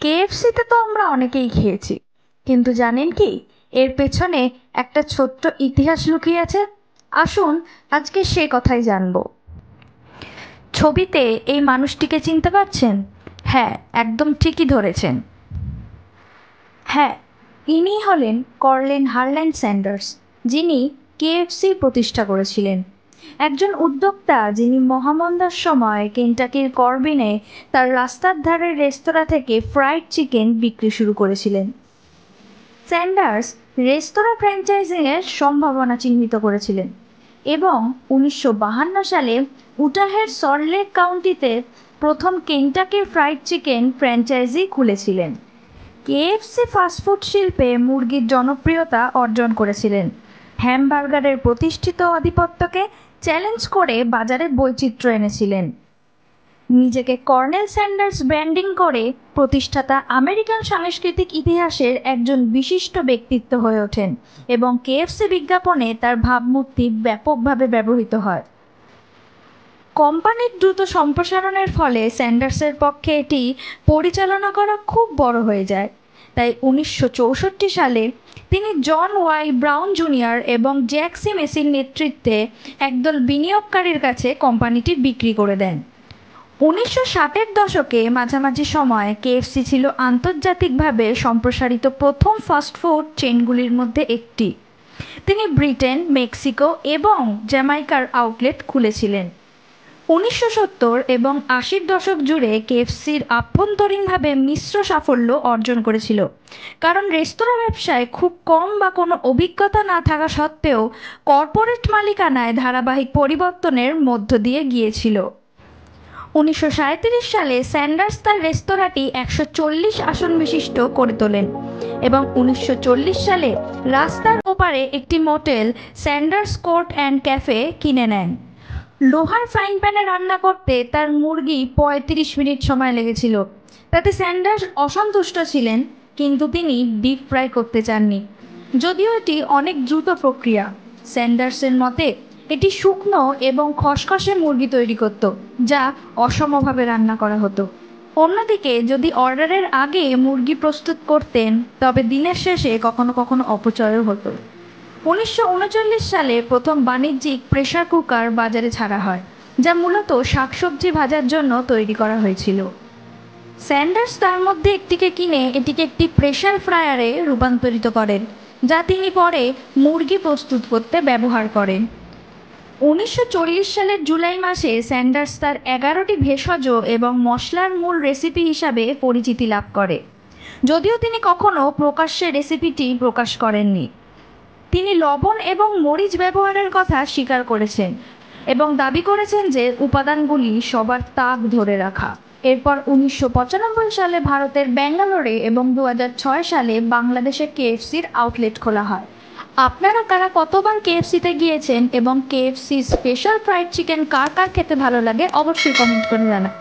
কেএফসিতে তো আমরা অনেকেই খেয়েছি, কিন্তু জানেন কি এর পেছনে একটা ছোট্ট ইতিহাস লুকিয়ে আছে। আসুন আজকে সে কথাই জানবো। ছবিতে এই মানুষটিকে চিনতে পারছেন? হ্যাঁ, একদম ঠিকই ধরেছেন। হ্যাঁ, ইনি হলেন কর্নেল হারল্যান্ড স্যান্ডার্স, যিনি কেএফসি প্রতিষ্ঠা করেছিলেন। একজন উদ্যোক্তা যিনি মহামন্দার সময় কেন্টাকির করবিনে তার রাস্তার ধারের রেস্তোরাঁ থেকে ফ্রাইড চিকেন বিক্রি শুরু করেছিলেন। স্যান্ডার্স রেস্তোরাঁ ফ্র্যাঞ্চাইজিংয়ের সম্ভাবনা চিহ্নিত করেছিলেন এবং 1952 সালে উটাহের সল্টলেক কাউন্টিতে প্রথম কেন্টাকির ফ্রাইড চিকেন ফ্র্যাঞ্চাইজি খুলেছিলেন। কেএফসি ফাস্টফুড শিল্পে মুরগির জনপ্রিয়তা অর্জন করেছিলেন, হ্যামবার্গারের প্রতিষ্ঠিত আধিপত্যকে চ্যালেঞ্জ করে বাজারে বৈচিত্র্য এনেছিলেন। নিজেকে কর্নেল স্যান্ডার্স ব্র্যান্ডিং করে প্রতিষ্ঠাতা আমেরিকান সাংস্কৃতিক ইতিহাসের একজন বিশিষ্ট ব্যক্তিত্ব হয়ে ওঠেন এবং কেএফসি বিজ্ঞাপনে তার ভাবমূর্তি ব্যাপকভাবে ব্যবহৃত হয়। কোম্পানির দ্রুত সম্প্রসারণের ফলে স্যান্ডার্সের পক্ষে এটি পরিচালনা করা খুব বড় হয়ে যায়। তাই 1964 সালে তিনি জন ওয়াই ব্রাউন জুনিয়র এবং জ্যাক সি মেসির নেতৃত্বে একদল বিনিয়োগকারীর কাছে কোম্পানিটি বিক্রি করে দেন। 1960-এর দশকে মাঝামাঝি সময়ে কেএফসি ছিল আন্তর্জাতিকভাবে সম্প্রসারিত প্রথম ফাস্টফুড চেইনগুলির মধ্যে একটি। তিনি ব্রিটেন, মেক্সিকো এবং জ্যামাইকার আউটলেট খুলেছিলেন। 1970 এবং 80-র দশক জুড়ে কেএফসির আভ্যন্তরীণভাবে মিশ্র সাফল্য অর্জন করেছিল, কারণ রেস্তোরাঁ ব্যবসায় খুব কম বা কোনো অভিজ্ঞতা না থাকা সত্ত্বেও কর্পোরেট মালিকানায় ধারাবাহিক পরিবর্তনের মধ্য দিয়ে গিয়েছিল। 1937 সালে স্যান্ডার্স তার রেস্তোরাঁটি 140 আসন বিশিষ্ট করে তোলেন এবং 1940 সালে রাস্তার ওপারে একটি motel Sanders court and cafe কিনে নেন। লোহার ফ্রাইং প্যানে রান্না করতে তার মুরগি 35 মিনিট সময় লেগেছিল। তাতে স্যান্ডার্স অসন্তুষ্ট ছিলেন, কিন্তু তিনি ডিপ ফ্রাই করতে চাননি, যদিও এটি অনেক দ্রুত প্রক্রিয়া। স্যান্ডার্সের মতে এটি শুকনো এবং খসখসে মুরগি তৈরি করত, যা অসমভাবে রান্না করা হতো। অন্যদিকে যদি অর্ডারের আগে মুরগি প্রস্তুত করতেন, তবে দিনের শেষে কখনো কখনো অপচয়ও হতো। 1939 সালে প্রথম বাণিজ্যিক প্রেসার কুকার বাজারে ছাড়া হয়, যা মূলত শাকসবজি ভাজার জন্য তৈরি করা হয়েছিল। স্যান্ডার্স তার মধ্যে একটিকে কিনে এটিকে একটি প্রেসার ফ্রায়ারে রূপান্তরিত করেন, যা তিনি পরে মুরগি প্রস্তুত করতে ব্যবহার করেন। 1940 সালের জুলাই মাসে স্যান্ডার্স তার 11টি ভেষজ এবং মশলার মূল রেসিপি হিসাবে পরিচিতি লাভ করে, যদিও তিনি কখনো প্রকাশ্যে রেসিপিটি প্রকাশ করেননি। তিনি লবণ এবং মরিচ ব্যবহারের কথা স্বীকার করেছেন এবং দাবি করেছেন যে উপাদানগুলি সবার তাক ধরে রাখা। এরপর 1995 সালে ভারতের ব্যাঙ্গালোরে এবং 2006 সালে বাংলাদেশে কেএফসির আউটলেট খোলা হয়। আপনারা কারা কতবার কেএফসিতে গিয়েছেন এবং কেএফসি স্পেশাল ফ্রাইড চিকেন কার কার খেতে ভালো লাগে অবশ্যই কমেন্ট করে জানান।